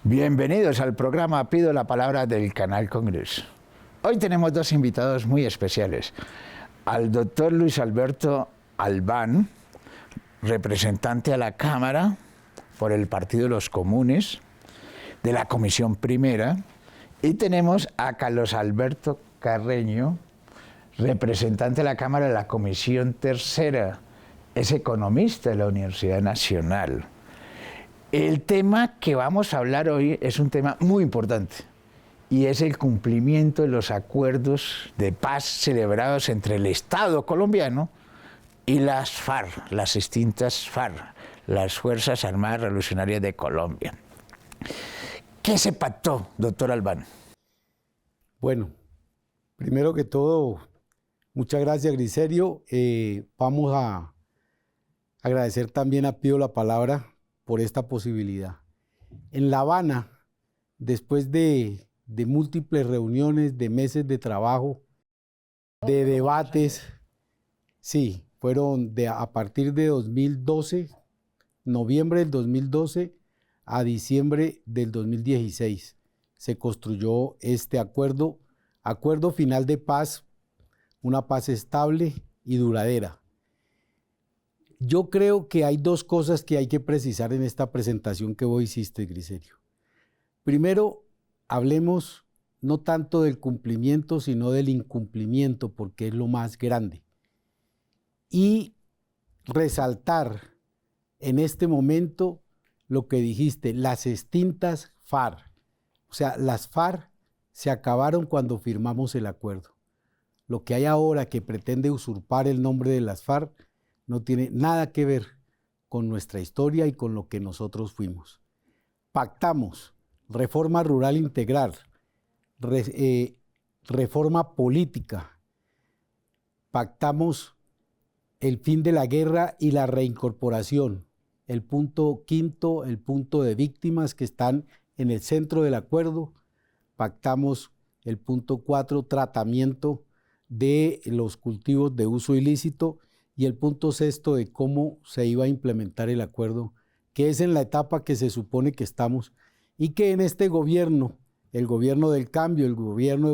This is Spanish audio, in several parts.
Bienvenidos al programa Pido la Palabra del Canal Congreso. Hoy tenemos dos invitados muy especiales. Al doctor Luis Alberto Albán, representante a la Cámara por el Partido de los Comunes, de la Comisión Primera, y tenemos a Carlos Alberto Carreño, representante de la Cámara de la Comisión Tercera, es economista de la Universidad Nacional. El tema que vamos a hablar hoy es un tema muy importante y es el cumplimiento de los acuerdos de paz celebrados entre el Estado colombiano y las FARC, las distintas FARC, las Fuerzas Armadas Revolucionarias de Colombia. ¿Qué se pactó, doctor Albán? Bueno, primero que todo, muchas gracias, Griserio. Vamos a agradecer también a Pido la Palabra por esta posibilidad. En La Habana, después de múltiples reuniones, de meses de trabajo, de debates, sí, fueron a partir de 2012, noviembre del 2012 a diciembre del 2016, se construyó este acuerdo final de paz, una paz estable y duradera. Yo creo que hay dos cosas que hay que precisar en esta presentación que vos hiciste, Griserio. Primero, hablemos no tanto del cumplimiento, sino del incumplimiento, porque es lo más grande. Y resaltar en este momento lo que dijiste, las extintas FARC. O sea, las FARC se acabaron cuando firmamos el acuerdo. Lo que hay ahora que pretende usurpar el nombre de las FARC no tiene nada que ver con nuestra historia y con lo que nosotros fuimos. Pactamos reforma rural integral, reforma política, pactamos el fin de la guerra y la reincorporación, el punto quinto, el punto de víctimas que están en el centro del acuerdo, pactamos el punto 4, tratamiento de los cultivos de uso ilícito, y el punto 6 de cómo se iba a implementar el acuerdo, que es en la etapa que se supone que estamos, y que en este gobierno, el gobierno del cambio, el gobierno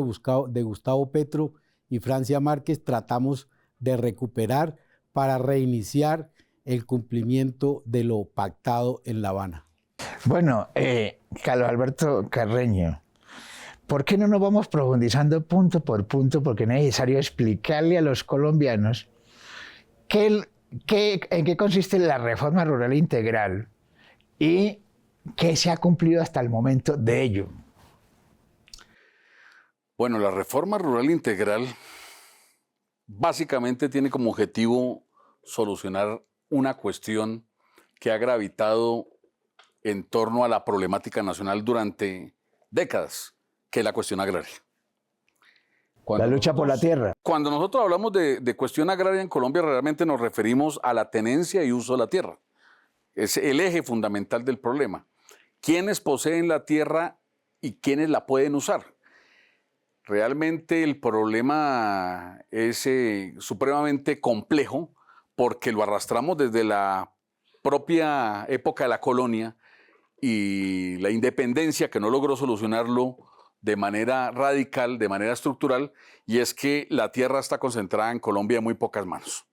de Gustavo Petro y Francia Márquez, tratamos de recuperar para reiniciar el cumplimiento de lo pactado en La Habana. Bueno, Carlos Alberto Carreño, ¿por qué no nos vamos profundizando punto por punto? Porque es necesario explicarle a los colombianos en qué consiste la reforma rural integral y qué se ha cumplido hasta el momento de ello. Bueno, la reforma rural integral básicamente tiene como objetivo solucionar una cuestión que ha gravitado en torno a la problemática nacional durante décadas, que es la cuestión agraria. La lucha por la tierra. Cuando nosotros hablamos de cuestión agraria en Colombia, realmente nos referimos a la tenencia y uso de la tierra. Es el eje fundamental del problema. ¿Quiénes poseen la tierra y quiénes la pueden usar? Realmente el problema es supremamente complejo porque lo arrastramos desde la propia época de la colonia y la independencia, que no logró solucionarlo de manera radical, de manera estructural, y es que la tierra está concentrada en Colombia en muy pocas manos.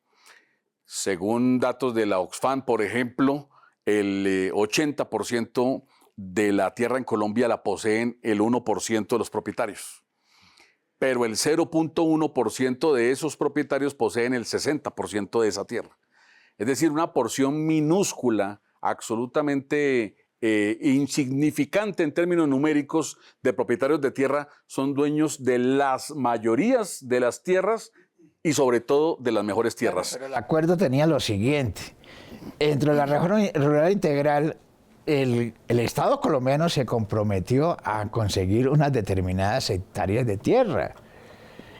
Según datos de la Oxfam, por ejemplo, el 80% de la tierra en Colombia la poseen el 1% de los propietarios, pero el 0.1% de esos propietarios poseen el 60% de esa tierra. Es decir, una porción minúscula, absolutamente insignificante en términos numéricos de propietarios de tierra, son dueños de las mayorías de las tierras y sobre todo de las mejores tierras. Pero el acuerdo tenía lo siguiente: dentro de la reforma rural integral, el Estado colombiano se comprometió a conseguir unas determinadas hectáreas de tierra.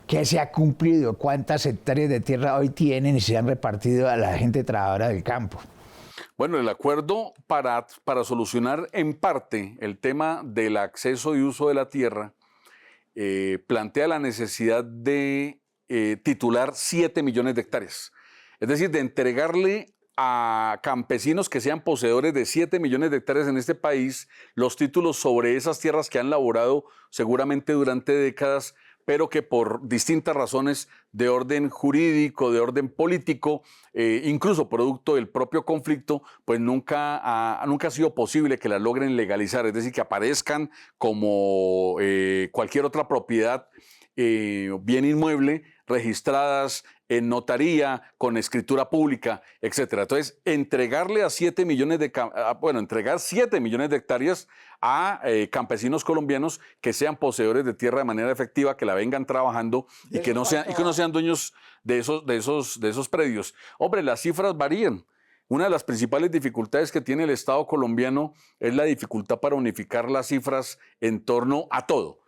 ¿Qué se ha cumplido? ¿Cuántas hectáreas de tierra hoy tienen y se han repartido a la gente trabajadora del campo? Bueno, el acuerdo para solucionar en parte el tema del acceso y uso de la tierra plantea la necesidad de titular 7 millones de hectáreas. Es decir, de entregarle a campesinos que sean poseedores de 7 millones de hectáreas en este país los títulos sobre esas tierras que han laborado seguramente durante décadas, pero que por distintas razones de orden jurídico, de orden político, incluso producto del propio conflicto, pues nunca ha sido posible que las logren legalizar, es decir, que aparezcan como cualquier otra propiedad, bien inmueble, registradas en notaría, con escritura pública, etcétera. Entonces, entregarle a 7 millones entregar 7 millones de hectáreas a campesinos colombianos que sean poseedores de tierra de manera efectiva, que la vengan trabajando y que no sean dueños de esos predios. Hombre, las cifras varían. Una de las principales dificultades que tiene el Estado colombiano es la dificultad para unificar las cifras en torno a todo.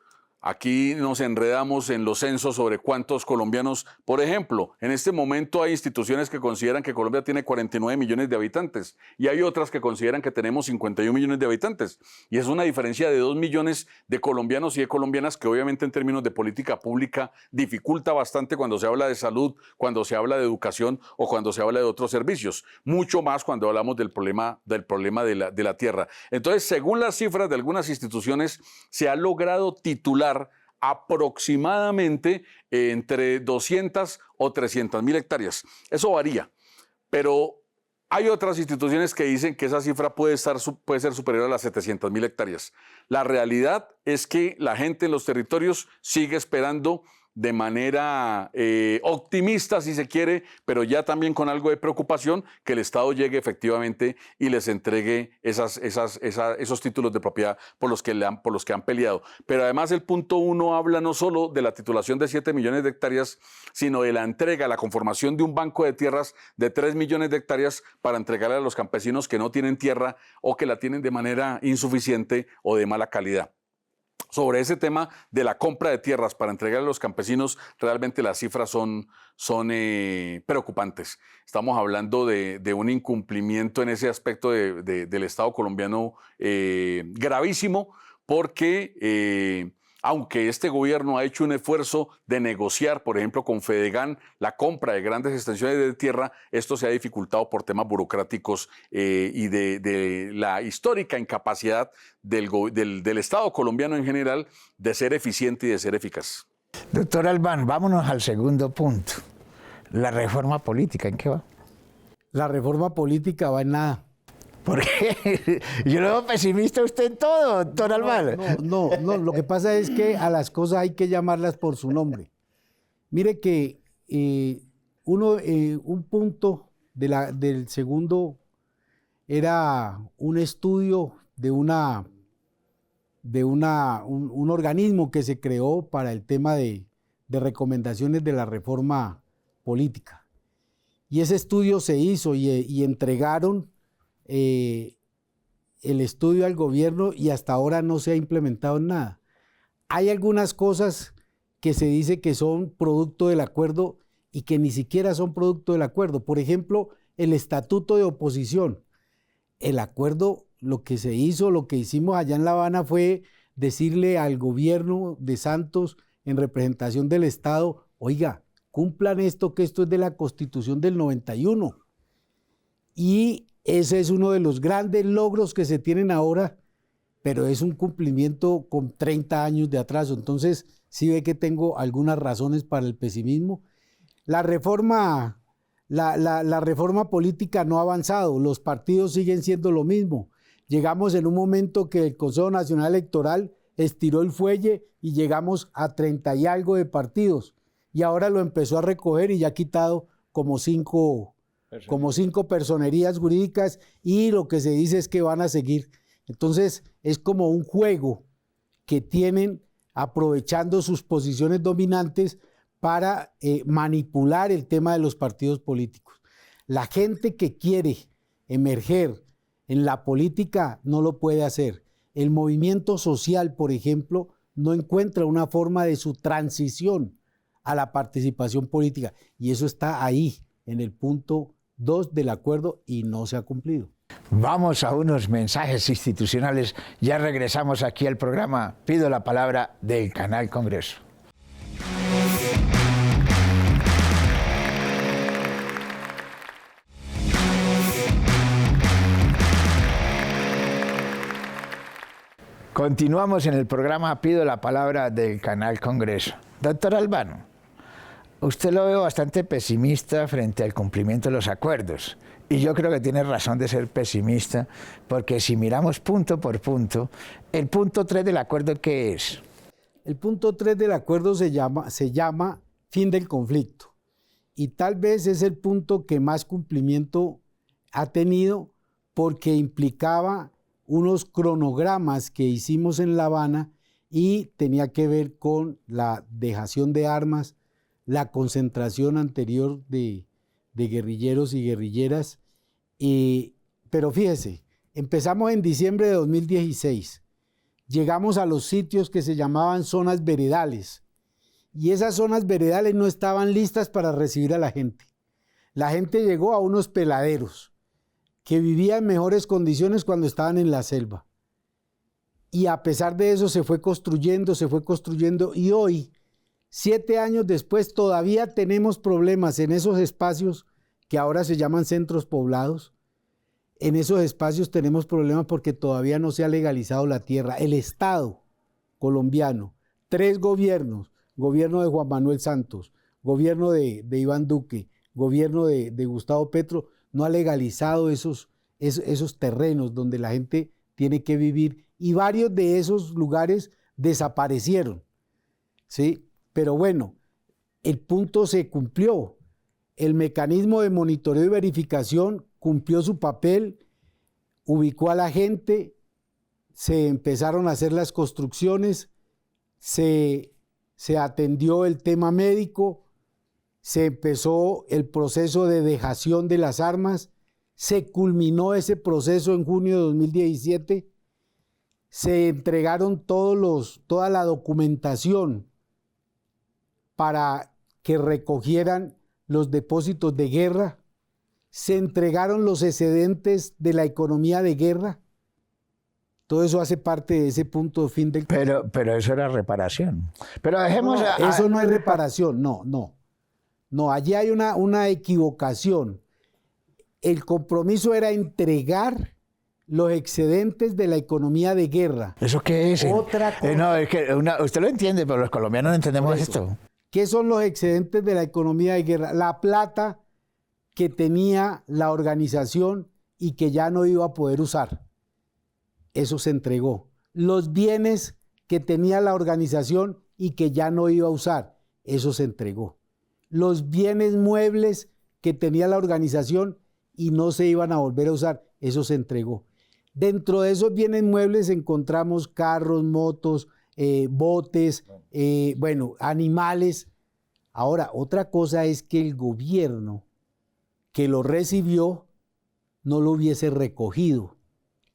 Aquí nos enredamos en los censos sobre cuántos colombianos, por ejemplo, en este momento hay instituciones que consideran que Colombia tiene 49 millones de habitantes y hay otras que consideran que tenemos 51 millones de habitantes. Y es una diferencia de 2 millones de colombianos y de colombianas que obviamente en términos de política pública dificulta bastante cuando se habla de salud, cuando se habla de educación o cuando se habla de otros servicios. Mucho más cuando hablamos del problema de la tierra. Entonces, según las cifras de algunas instituciones, se ha logrado titular aproximadamente entre 200 o 300 mil hectáreas. Eso varía, pero hay otras instituciones que dicen que esa cifra puede ser superior a las 700 mil hectáreas. La realidad es que la gente en los territorios sigue esperando de manera optimista, si se quiere, pero ya también con algo de preocupación, que el Estado llegue efectivamente y les entregue esos títulos de propiedad por los que han peleado. Pero además el punto 1 habla no solo de la titulación de 7 millones de hectáreas, sino de la entrega, la conformación de un banco de tierras de 3 millones de hectáreas para entregarle a los campesinos que no tienen tierra o que la tienen de manera insuficiente o de mala calidad. Sobre ese tema de la compra de tierras para entregar a los campesinos, realmente las cifras son preocupantes. Estamos hablando de un incumplimiento en ese aspecto del Estado colombiano gravísimo, porque aunque este gobierno ha hecho un esfuerzo de negociar, por ejemplo, con Fedegan, la compra de grandes extensiones de tierra, esto se ha dificultado por temas burocráticos y de la histórica incapacidad del Estado colombiano en general de ser eficiente y de ser eficaz. Doctor Albán, vámonos al segundo punto. La reforma política, ¿en qué va? La reforma política va en nada. ¿Por qué? Yo lo veo pesimista usted en todo, doctor Albán. No, lo que pasa es que a las cosas hay que llamarlas por su nombre. Mire que un punto del segundo era un estudio de un organismo que se creó para el tema de recomendaciones de la reforma política. Y ese estudio se hizo y entregaron el estudio al gobierno y hasta ahora no se ha implementado nada. Hay algunas cosas que se dice que son producto del acuerdo y que ni siquiera son producto del acuerdo. Por ejemplo, el estatuto de oposición. El acuerdo, lo que se hizo, lo que hicimos allá en La Habana fue decirle al gobierno de Santos en representación del Estado, oiga, cumplan esto, que esto es de la Constitución del 91. Y ese es uno de los grandes logros que se tienen ahora, pero es un cumplimiento con 30 años de atraso. Entonces, sí ve que tengo algunas razones para el pesimismo. La reforma política no ha avanzado, los partidos siguen siendo lo mismo. Llegamos en un momento que el Consejo Nacional Electoral estiró el fuelle y llegamos a 30 y algo de partidos. Y ahora lo empezó a recoger y ya ha quitado como cinco personerías jurídicas y lo que se dice es que van a seguir. Entonces es como un juego que tienen aprovechando sus posiciones dominantes para manipular el tema de los partidos políticos. La gente que quiere emerger en la política no lo puede hacer. El movimiento social, por ejemplo, no encuentra una forma de su transición a la participación política y eso está ahí en el punto 2 del acuerdo y no se ha cumplido. Vamos a unos mensajes institucionales. Ya regresamos aquí al programa Pido la Palabra del Canal Congreso. Continuamos en el programa Pido la Palabra del Canal Congreso. Doctor Albano, usted lo veo bastante pesimista frente al cumplimiento de los acuerdos. Y yo creo que tiene razón de ser pesimista, porque si miramos punto por punto, el punto 3 del acuerdo, ¿qué es? El punto 3 del acuerdo se llama fin del conflicto. Y tal vez es el punto que más cumplimiento ha tenido, porque implicaba unos cronogramas que hicimos en La Habana y tenía que ver con la dejación de armas, la concentración anterior de guerrilleros y guerrilleras. Pero fíjese, empezamos en diciembre de 2016, llegamos a los sitios que se llamaban zonas veredales, y esas zonas veredales no estaban listas para recibir a la gente. La gente llegó a unos peladeros que vivían en mejores condiciones cuando estaban en la selva. Y a pesar de eso se fue construyendo, y hoy, 7 años después, todavía tenemos problemas en esos espacios que ahora se llaman centros poblados. En esos espacios tenemos problemas porque todavía no se ha legalizado la tierra. El Estado colombiano, 3 gobiernos, gobierno de Juan Manuel Santos, gobierno de Iván Duque, gobierno de Gustavo Petro, no ha legalizado esos terrenos donde la gente tiene que vivir, y varios de esos lugares desaparecieron, ¿sí? Pero bueno, el punto se cumplió. El mecanismo de monitoreo y verificación cumplió su papel, ubicó a la gente, se empezaron a hacer las construcciones, se atendió el tema médico, se empezó el proceso de dejación de las armas, se culminó ese proceso en junio de 2017, se entregaron toda la documentación para que recogieran los depósitos de guerra, se entregaron los excedentes de la economía de guerra. Todo eso hace parte de ese punto de fin del... Pero eso era reparación. Pero dejemos... No, eso no es reparación, no. No, allí hay una equivocación. El compromiso era entregar los excedentes de la economía de guerra. ¿Eso qué es? Otra cosa. No, es que usted lo entiende, pero los colombianos no entendemos esto. ¿Qué son los excedentes de la economía de guerra? La plata que tenía la organización y que ya no iba a poder usar. Eso se entregó. Los bienes que tenía la organización y que ya no iba a usar. Eso se entregó. Los bienes muebles que tenía la organización y no se iban a volver a usar. Eso se entregó. Dentro de esos bienes muebles encontramos carros, motos, botes, animales. Ahora, otra cosa es que el gobierno que lo recibió no lo hubiese recogido.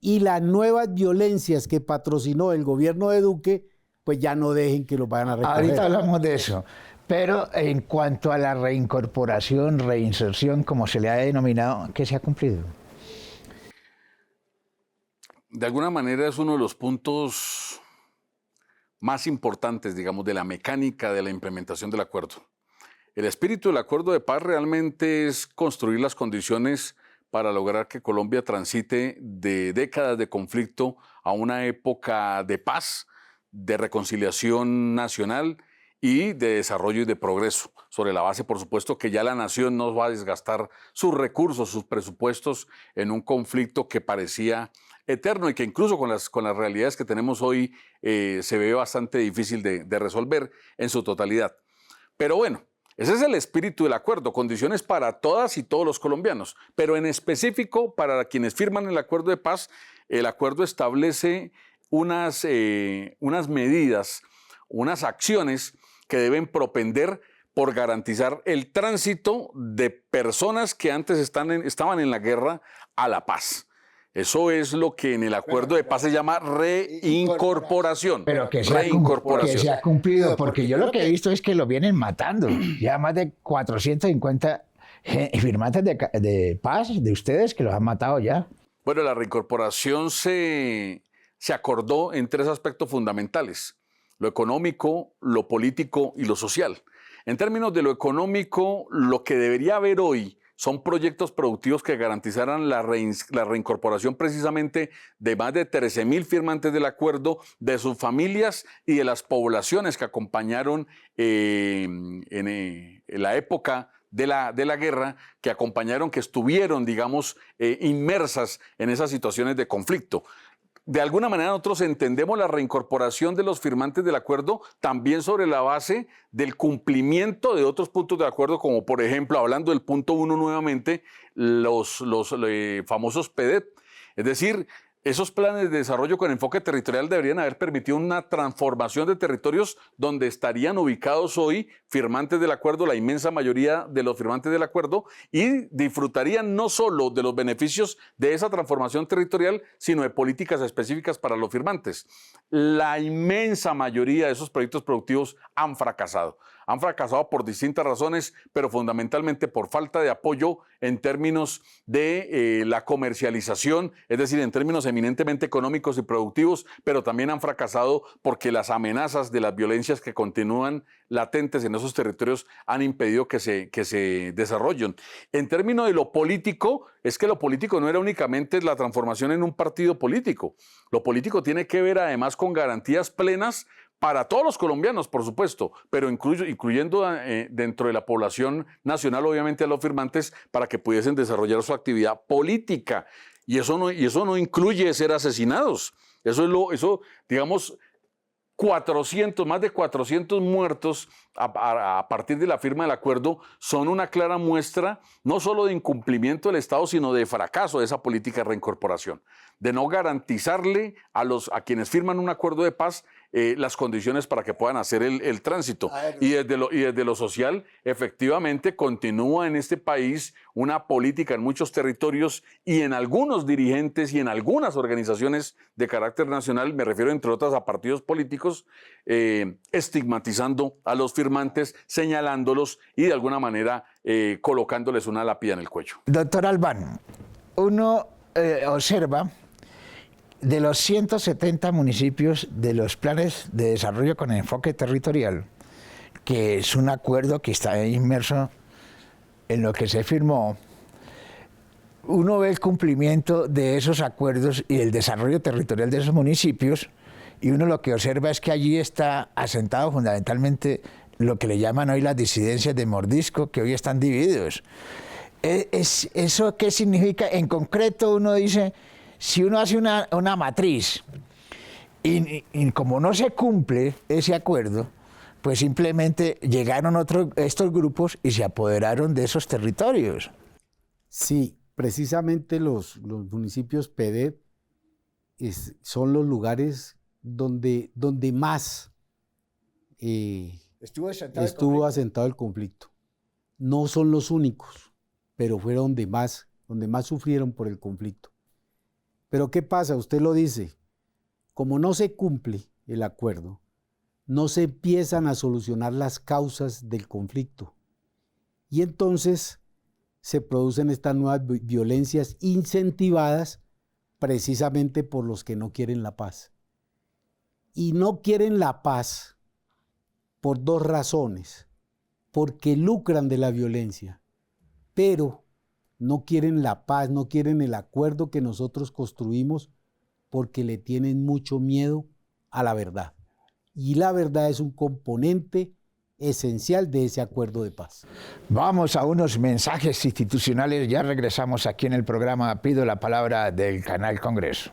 Y las nuevas violencias que patrocinó el gobierno de Duque, pues ya no dejen que lo vayan a recoger. Ahorita hablamos de eso. Pero en cuanto a la reincorporación, reinserción, como se le ha denominado, ¿qué se ha cumplido? De alguna manera es uno de los puntos más importantes, digamos, de la mecánica de la implementación del acuerdo. El espíritu del acuerdo de paz realmente es construir las condiciones para lograr que Colombia transite de décadas de conflicto a una época de paz, de reconciliación nacional y de desarrollo y de progreso, sobre la base, por supuesto, que ya la nación no va a desgastar sus recursos, sus presupuestos en un conflicto que parecía eterno y que incluso con las realidades que tenemos hoy se ve bastante difícil de resolver en su totalidad. Pero bueno, ese es el espíritu del acuerdo, condiciones para todas y todos los colombianos, pero en específico para quienes firman el acuerdo de paz, el acuerdo establece unas medidas, unas acciones que deben propender por garantizar el tránsito de personas que antes estaban en la guerra a la paz. Eso es lo que en el acuerdo de paz se llama reincorporación. Pero que se ha cumplido, porque yo lo que he visto es que lo vienen matando. Ya más de 450 firmantes de paz de ustedes que los han matado ya. Bueno, la reincorporación se acordó en 3 aspectos fundamentales: lo económico, lo político y lo social. En términos de lo económico, lo que debería haber hoy son proyectos productivos que garantizaran la reincorporación precisamente de más de 13.000 firmantes del acuerdo, de sus familias y de las poblaciones que acompañaron en la época de la guerra, que acompañaron, que estuvieron, digamos, inmersas en esas situaciones de conflicto. De alguna manera nosotros entendemos la reincorporación de los firmantes del acuerdo también sobre la base del cumplimiento de otros puntos de acuerdo, como por ejemplo, hablando del punto 1 nuevamente, los famosos PEDET. Es decir, esos planes de desarrollo con enfoque territorial deberían haber permitido una transformación de territorios donde estarían ubicados hoy firmantes del acuerdo, la inmensa mayoría de los firmantes del acuerdo, y disfrutarían no solo de los beneficios de esa transformación territorial, sino de políticas específicas para los firmantes. La inmensa mayoría de esos proyectos productivos han fracasado. Han fracasado por distintas razones, pero fundamentalmente por falta de apoyo en términos de la comercialización, es decir, en términos eminentemente económicos y productivos, pero también han fracasado porque las amenazas de las violencias que continúan latentes en esos territorios han impedido que se desarrollen. En términos de lo político, es que lo político no era únicamente la transformación en un partido político. Lo político tiene que ver además con garantías plenas para todos los colombianos, por supuesto, pero incluyendo dentro de la población nacional, obviamente, a los firmantes, para que pudiesen desarrollar su actividad política. Y eso no incluye ser asesinados. Eso, digamos, más de 400 muertos a partir de la firma del acuerdo son una clara muestra no solo de incumplimiento del Estado, sino de fracaso de esa política de reincorporación, de no garantizarle a quienes firman un acuerdo de paz las condiciones para que puedan hacer el tránsito. Y desde lo social, efectivamente, continúa en este país una política en muchos territorios y en algunos dirigentes y en algunas organizaciones de carácter nacional, me refiero entre otras a partidos políticos, estigmatizando a los firmantes, señalándolos y de alguna manera colocándoles una lápida en el cuello. Doctor Albán, uno observa de los 170 municipios de los planes de desarrollo con enfoque territorial, que es un acuerdo que está inmerso en lo que se firmó, uno ve el cumplimiento de esos acuerdos y el desarrollo territorial de esos municipios, y uno lo que observa es que allí está asentado fundamentalmente lo que le llaman hoy las disidencias de mordisco, que hoy están divididos. ¿Eso qué significa? En concreto, uno dice, si uno hace una matriz y como no se cumple ese acuerdo, pues simplemente llegaron estos grupos y se apoderaron de esos territorios. Sí, precisamente los municipios PEDET son los lugares donde más estuvo asentado el conflicto. No son los únicos, pero fueron donde más sufrieron por el conflicto. Pero ¿qué pasa? Usted lo dice, como no se cumple el acuerdo, no se empiezan a solucionar las causas del conflicto. Y entonces se producen estas nuevas violencias incentivadas precisamente por los que no quieren la paz. Y no quieren la paz por dos razones, porque lucran de la violencia, pero no quieren la paz, no quieren el acuerdo que nosotros construimos porque le tienen mucho miedo a la verdad. Y la verdad es un componente esencial de ese acuerdo de paz. Vamos a unos mensajes institucionales, ya regresamos aquí en el programa Pido la Palabra del Canal Congreso.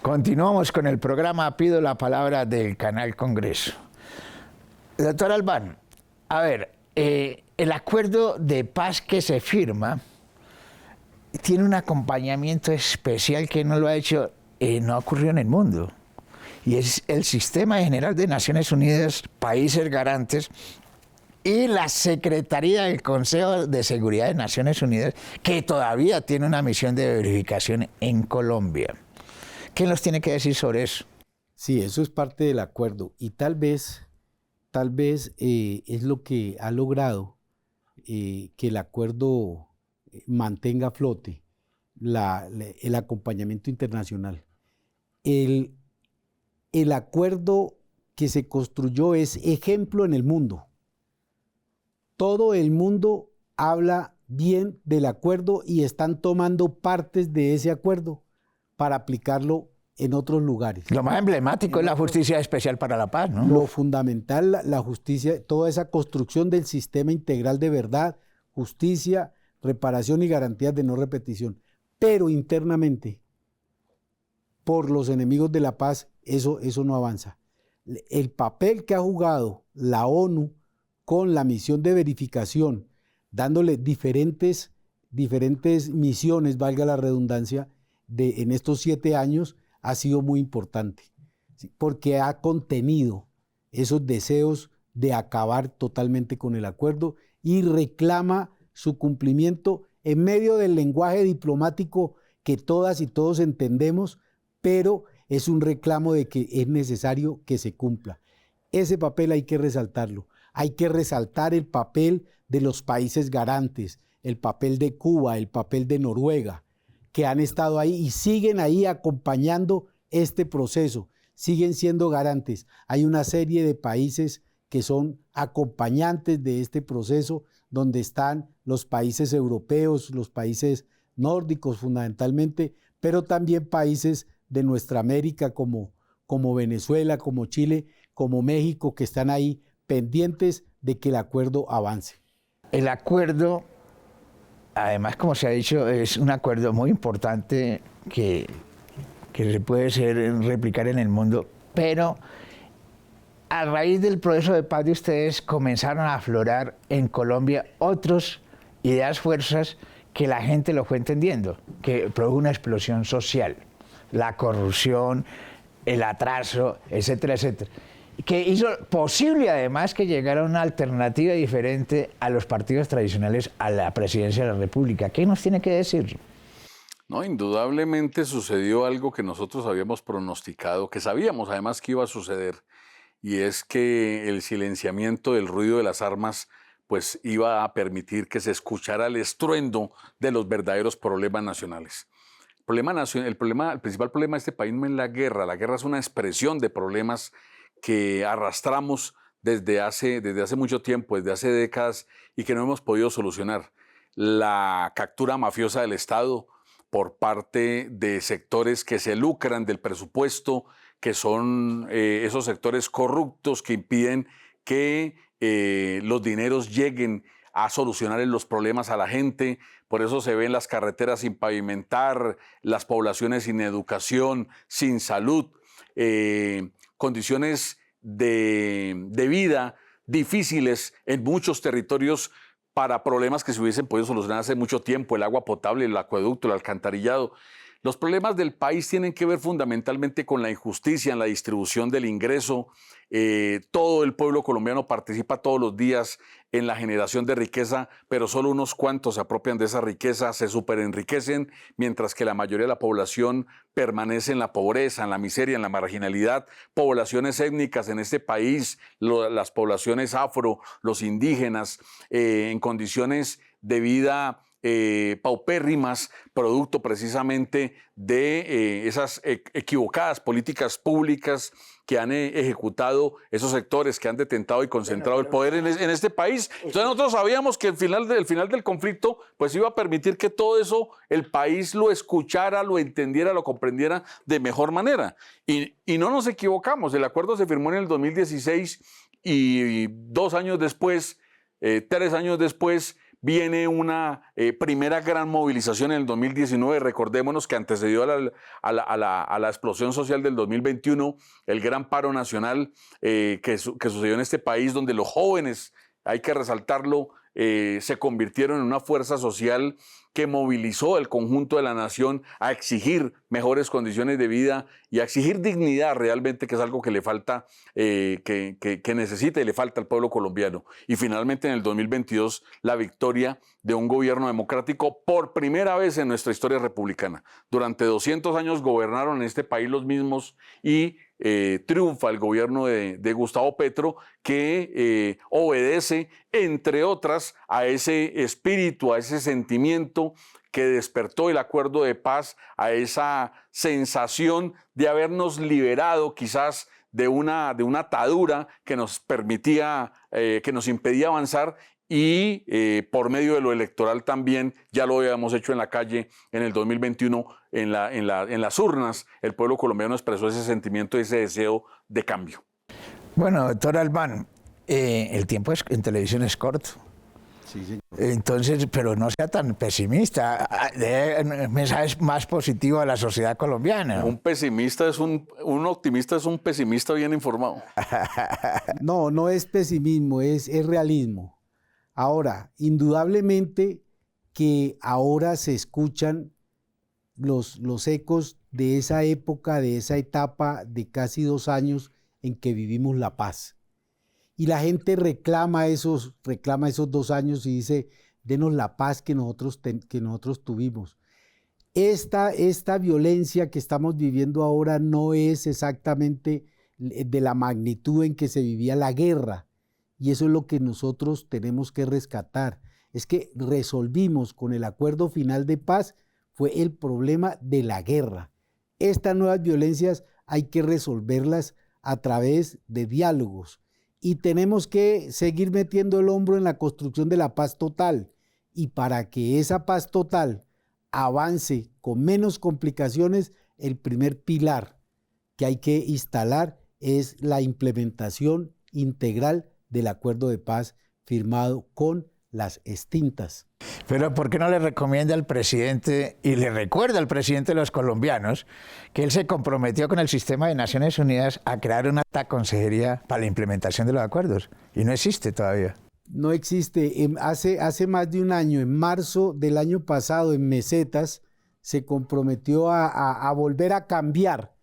Continuamos con el programa Pido la Palabra del Canal Congreso. Doctor Albán, a ver, el acuerdo de paz que se firma tiene un acompañamiento especial que no lo ha hecho, no ocurrió en el mundo. Y es el Sistema General de Naciones Unidas, países garantes, y la Secretaría del Consejo de Seguridad de Naciones Unidas, que todavía tiene una misión de verificación en Colombia. ¿Qué nos tiene que decir sobre eso? Sí, eso es parte del acuerdo y tal vez es lo que ha logrado que el acuerdo mantenga a flote el acompañamiento internacional. El acuerdo que se construyó es ejemplo en el mundo. Todo el mundo habla bien del acuerdo y están tomando partes de ese acuerdo para aplicarlo en otros lugares. Lo más emblemático es la Justicia Especial para la Paz, ¿no? Lo fundamental, la justicia, toda esa construcción del sistema integral de verdad, justicia, reparación y garantías de no repetición. Pero internamente, por los enemigos de la paz, eso no avanza. El papel que ha jugado la ONU con la misión de verificación, dándole diferentes misiones, valga la redundancia, en estos 7 años, ha sido muy importante, ¿sí? Porque ha contenido esos deseos de acabar totalmente con el acuerdo y reclama su cumplimiento en medio del lenguaje diplomático que todas y todos entendemos, pero es un reclamo de que es necesario que se cumpla. Ese papel hay que resaltarlo. Hay que resaltar el papel de los países garantes, el papel de Cuba, el papel de Noruega, que han estado ahí y siguen ahí acompañando este proceso, siguen siendo garantes. Hay una serie de países que son acompañantes de este proceso, donde están los países europeos, los países nórdicos fundamentalmente, pero también países de nuestra América como Venezuela, como Chile, como México, que están ahí pendientes de que el acuerdo avance. El acuerdo, además, como se ha dicho, es un acuerdo muy importante que se puede replicar en el mundo, pero a raíz del proceso de paz de ustedes comenzaron a aflorar en Colombia otras ideas, fuerzas que la gente lo fue entendiendo, que produjo una explosión social, la corrupción, el atraso, etcétera, etcétera, que hizo posible además que llegara una alternativa diferente a los partidos tradicionales a la presidencia de la República. ¿Qué nos tiene que decir? No, indudablemente sucedió algo que nosotros habíamos pronosticado, que sabíamos además que iba a suceder, y es que el silenciamiento del ruido de las armas pues iba a permitir que se escuchara el estruendo de los verdaderos problemas nacionales. El principal problema de este país no es la guerra es una expresión de problemas que arrastramos desde hace mucho tiempo, desde hace décadas, y que no hemos podido solucionar. La captura mafiosa del Estado por parte de sectores que se lucran del presupuesto, que son esos sectores corruptos que impiden que los dineros lleguen a solucionar los problemas a la gente. Por eso se ven las carreteras sin pavimentar, las poblaciones sin educación, sin salud, condiciones de vida difíciles en muchos territorios para problemas que se hubiesen podido solucionar hace mucho tiempo: el agua potable, el acueducto, el alcantarillado. Los problemas del país tienen que ver fundamentalmente con la injusticia en la distribución del ingreso. Todo el pueblo colombiano participa todos los días en la generación de riqueza, pero solo unos cuantos se apropian de esa riqueza, se superenriquecen, mientras que la mayoría de la población permanece en la pobreza, en la miseria, en la marginalidad. Poblaciones étnicas en este país, las poblaciones afro, los indígenas, en condiciones de vida paupérrimas, producto precisamente de esas equivocadas políticas públicas que han ejecutado esos sectores que han detentado y concentrado el poder en este país. Entonces nosotros sabíamos que el final del conflicto pues iba a permitir que todo eso el país lo escuchara, lo entendiera, lo comprendiera de mejor manera. Y no nos equivocamos. El acuerdo se firmó en el 2016 y 2 años después, 3 años después, viene una primera gran movilización en el 2019. Recordémonos que antecedió a la explosión social del 2021, el gran paro nacional que sucedió en este país, donde los jóvenes, hay que resaltarlo, se convirtieron en una fuerza social que movilizó el conjunto de la nación a exigir mejores condiciones de vida y a exigir dignidad realmente, que es algo que le falta, que necesita y le falta al pueblo colombiano. Y finalmente en el 2022 la victoria de un gobierno democrático por primera vez en nuestra historia republicana. Durante 200 años gobernaron en este país los mismos y triunfa el gobierno de Gustavo Petro, que obedece, entre otras, a ese espíritu, a ese sentimiento que despertó el acuerdo de paz, a esa sensación de habernos liberado quizás de una atadura que nos permitía, que nos impedía avanzar, y por medio de lo electoral también, ya lo habíamos hecho en la calle en el 2021, en las urnas, el pueblo colombiano expresó ese sentimiento, ese deseo de cambio. Bueno, doctor Albán, el tiempo en televisión es corto. Sí, señor. Entonces, pero no sea tan pesimista, dé mensajes más positivos a la sociedad colombiana. Un optimista es un pesimista bien informado. No, no es pesimismo, es realismo. Ahora, indudablemente que ahora se escuchan los ecos de esa época, de esa etapa de casi 2 años en que vivimos la paz. Y la gente reclama esos 2 años y dice, denos la paz que nosotros tuvimos. Esta violencia que estamos viviendo ahora no es exactamente de la magnitud en que se vivía la guerra. Y eso es lo que nosotros tenemos que rescatar. Es que resolvimos con el acuerdo final de paz, fue el problema de la guerra. Estas nuevas violencias hay que resolverlas a través de diálogos. Y tenemos que seguir metiendo el hombro en la construcción de la paz total. Y para que esa paz total avance con menos complicaciones, el primer pilar que hay que instalar es la implementación integral del acuerdo de paz firmado con las extintas. Pero ¿por qué no le recomienda al presidente y le recuerda al presidente de los colombianos que él se comprometió con el sistema de Naciones Unidas a crear una alta consejería para la implementación de los acuerdos? Y no existe todavía. No existe. Hace más de un año, en marzo del año pasado, en Mesetas, se comprometió a volver a cambiar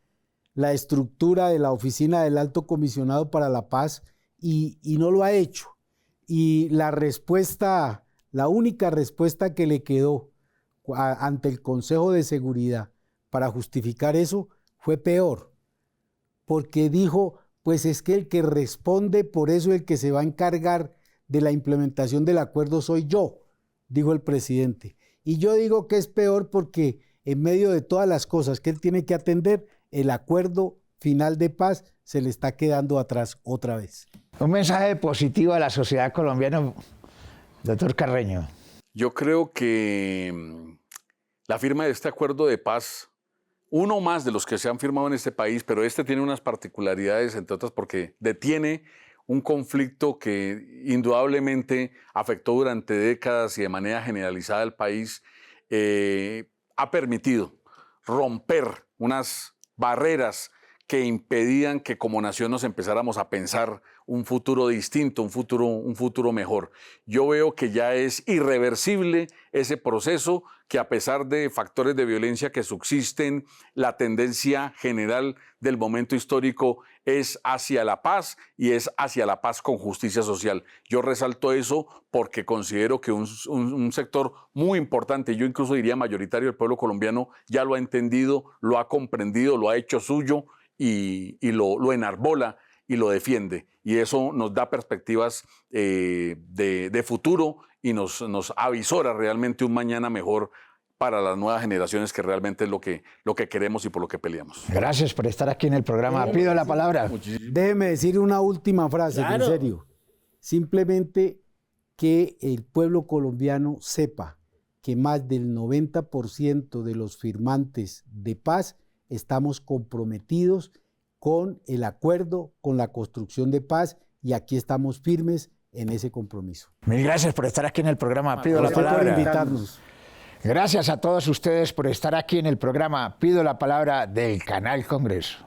la estructura de la Oficina del Alto Comisionado para la Paz y no lo ha hecho. Y la única respuesta que le quedó ante el Consejo de Seguridad para justificar eso fue peor, porque dijo, pues es que el que responde por eso, el que se va a encargar de la implementación del acuerdo soy yo, dijo el presidente. Y yo digo que es peor porque en medio de todas las cosas que él tiene que atender, el acuerdo final de paz se le está quedando atrás otra vez. Un mensaje positivo a la sociedad colombiana, doctor Carreño. Yo creo que la firma de este acuerdo de paz, uno más de los que se han firmado en este país, pero este tiene unas particularidades, entre otras porque detiene un conflicto que indudablemente afectó durante décadas y de manera generalizada al país, ha permitido romper unas barreras que impedían que como nación nos empezáramos a pensar un futuro distinto, un futuro mejor. Yo veo que ya es irreversible ese proceso, que a pesar de factores de violencia que subsisten, la tendencia general del momento histórico es hacia la paz y es hacia la paz con justicia social. Yo resalto eso porque considero que un sector muy importante, yo incluso diría mayoritario del pueblo colombiano, ya lo ha entendido, lo ha comprendido, lo ha hecho suyo y lo enarbola y lo defiende. Y eso nos da perspectivas de futuro y nos avisora realmente un mañana mejor para las nuevas generaciones, que realmente es lo que queremos y por lo que peleamos. Gracias por estar aquí en el programa. Pido la palabra. Déjeme decir una última frase, claro. En serio. Simplemente que el pueblo colombiano sepa que más del 90% de los firmantes de paz estamos comprometidos con el acuerdo, con la construcción de paz, y aquí estamos firmes en ese compromiso. Mil gracias por estar aquí en el programa Pido la Palabra. Por invitarnos. Gracias a todos ustedes por estar aquí en el programa Pido la Palabra del Canal Congreso.